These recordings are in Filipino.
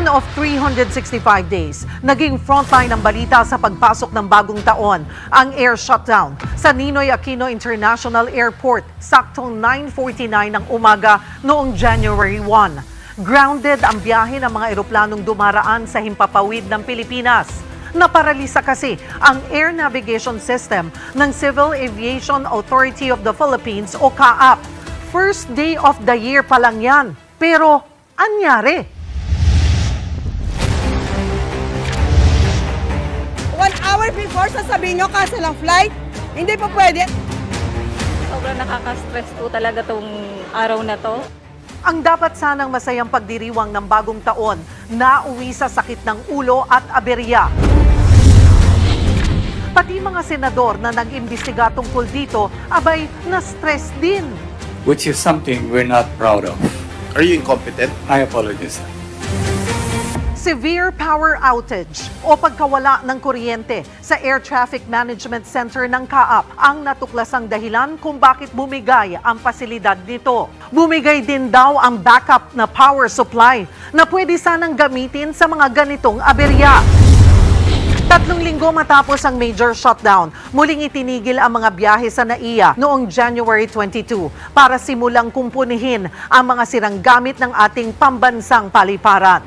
One of 365 days, naging frontline ng balita sa pagpasok ng bagong taon, ang air shutdown sa Ninoy Aquino International Airport, saktong 9:49 ng umaga noong January 1. Grounded ang biyahe ng mga eroplanong dumaraan sa himpapawid ng Pilipinas. Naparalisa kasi ang air navigation system ng Civil Aviation Authority of the Philippines o CAAP. First day of the year pa lang yan. Pero, anyari? 1 hour before, sasabihin nyo cancel ang flight? Hindi pa pwede. Sobrang nakaka-stress po talaga tong araw na to. Ang dapat sanang masayang pagdiriwang ng bagong taon, nauwi sa sakit ng ulo at aberya. Pati mga senador na nag-imbestiga tungkol dito, abay, na-stress din. Which is something we're not proud of. Are you incompetent? I apologize. Severe power outage o pagkawala ng kuryente sa Air Traffic Management Center ng CAAP ang natuklasang dahilan kung bakit bumigay ang pasilidad nito. Bumigay din daw ang backup na power supply na pwede sanang gamitin sa mga ganitong aberya. 3 linggo matapos ang major shutdown, muling itinigil ang mga biyahe sa NAIA noong January 22 para simulang kumpunihin ang mga sirang gamit ng ating pambansang paliparan.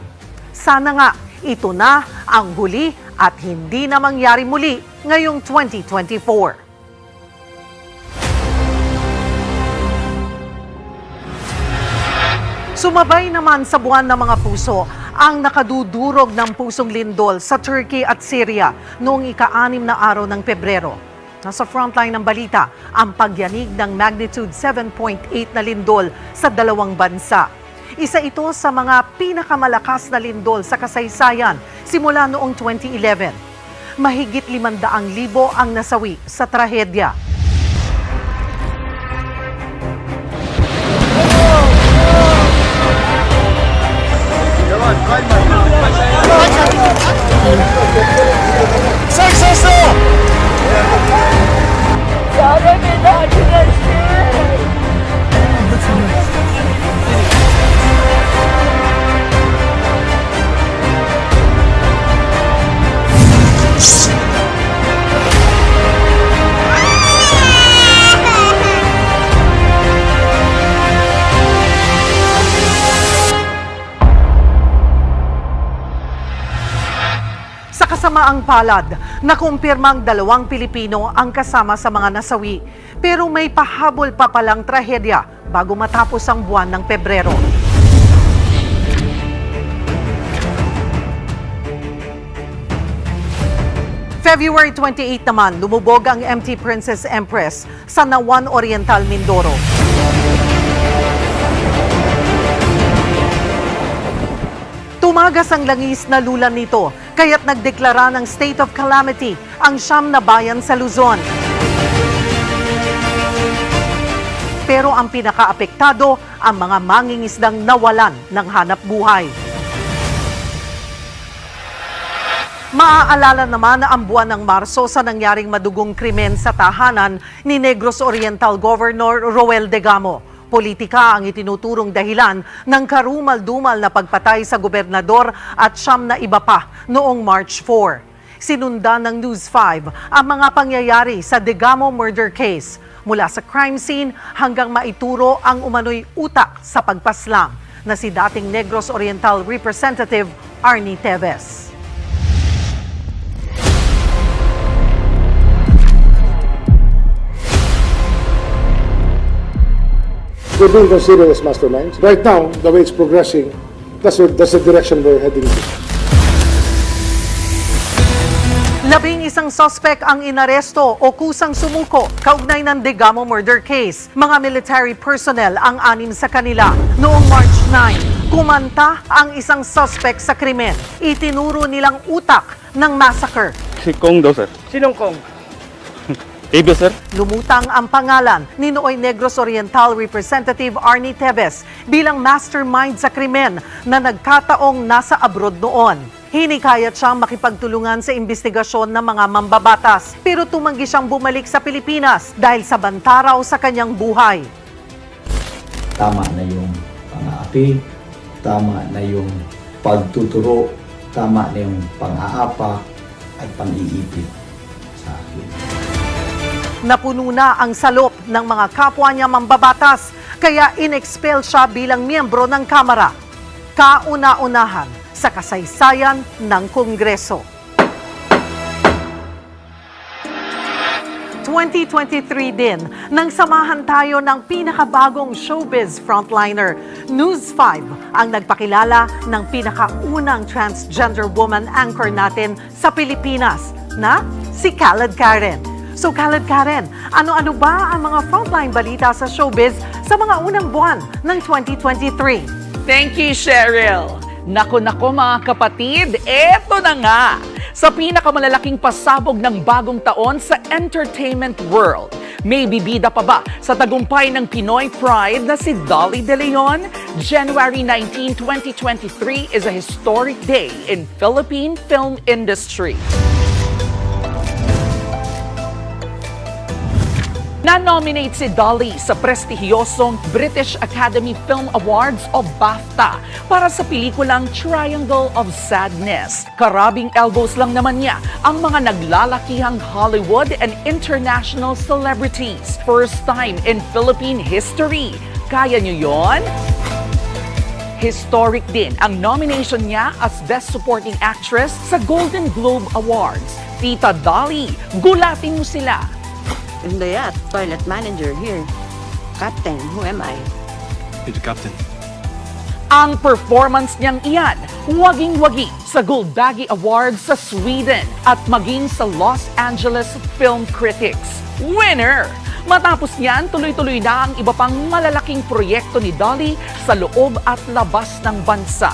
Sana nga, ito na ang huli at hindi na mangyari muli ngayong 2024. Sumabay naman sa buwan ng mga puso ang nakadudurog ng pusong lindol sa Turkey at Syria noong ika-6 na araw ng Pebrero. Nasa frontline ng balita ang pagyanig ng magnitude 7.8 na lindol sa dalawang bansa. Isa ito sa mga pinakamalakas na lindol sa kasaysayan simula noong 2011. Mahigit 500,000 ang nasawi sa trahedya. Sa kasamaang palad, nakumpirmang 2 Pilipino ang kasama sa mga nasawi. Pero may pahabol pa palang trahedya bago matapos ang buwan ng Pebrero. February 28 naman, lumubog ang MT Princess Empress sa Nawan Oriental, Mindoro. Tumagas ang langis na lulan nito, kaya't nagdeklara ng state of calamity ang 9 na bayan sa Luzon. Pero ang pinakaapektado, ang mga mangingisdang nawalan ng hanap buhay. Maaalala naman na ang buwan ng Marso sa nangyaring madugong krimen sa tahanan ni Negros Oriental Governor Roel Degamo. Politika ang itinuturong dahilan ng karumal-dumal na pagpatay sa gobernador at 9 na iba pa noong March 4. Sinundan ng News 5 ang mga pangyayari sa Degamo murder case mula sa crime scene hanggang maituro ang umano'y utak sa pagpaslang na si dating Negros Oriental Representative Arnie Teves. We're being considered as masterminds. Right now, the way it's progressing, that's the direction we're heading to. 11 suspect ang inaresto o kusang sumuko kaugnay ng Degamo murder case. Mga military personnel ang 6 sa kanila. Noong March 9, kumanta ang isang suspect sa krimen. Itinuro nilang utak ng massacre. Si Kong daw, sir. Sinong Kong? Tibio, sir. Lumutang ang pangalan ni Nooy Negros Oriental Representative Arnie Teves bilang mastermind sa krimen na nagkataong nasa abroad noon. Hinikayat siyang makipagtulungan sa investigasyon ng mga mambabatas pero tumanggi siyang bumalik sa Pilipinas dahil sa banta raw sa kanyang buhay. Tama na yung pang-aapi, tama na yung pagtuturo, tama na yung pang-aapa at pang-iipit sa akin. Napuno na ang salop ng mga kapwa niya mambabatas, kaya inexpel siya bilang miyembro ng Kamara. Kauna-unahan sa kasaysayan ng Kongreso. 2023 din, nang samahan tayo ng pinakabagong showbiz frontliner. News 5 ang nagpakilala ng pinakaunang transgender woman anchor natin sa Pilipinas na si Khaled Karen. So Khaled Karen, ano-ano ba ang mga frontline balita sa showbiz sa mga unang buwan ng 2023? Thank you, Cheryl. Nako mga kapatid, eto na nga. Sa pinakamalalaking pasabog ng bagong taon sa entertainment world, may bibida pa ba sa tagumpay ng Pinoy Pride na si Dolly De Leon? January 19, 2023 is a historic day in Philippine film industry. Na-nominate si Dolly sa prestihiyosong British Academy Film Awards o BAFTA para sa pelikulang Triangle of Sadness. Karabing elbows lang naman niya ang mga naglalakihang Hollywood and international celebrities. First time in Philippine history. Kaya niyo yon? Historic din ang nomination niya as Best Supporting Actress sa Golden Globe Awards. Tita Dolly, gulatin mo sila. Hindi at toilet manager here. Captain, who am I? You're the captain. Ang performance niyang iyan, waging-wagi sa Guldbagge Awards sa Sweden at maging sa Los Angeles Film Critics. Winner! Matapos niyan, tuloy-tuloy na ang iba pang malalaking proyekto ni Dolly sa loob at labas ng bansa.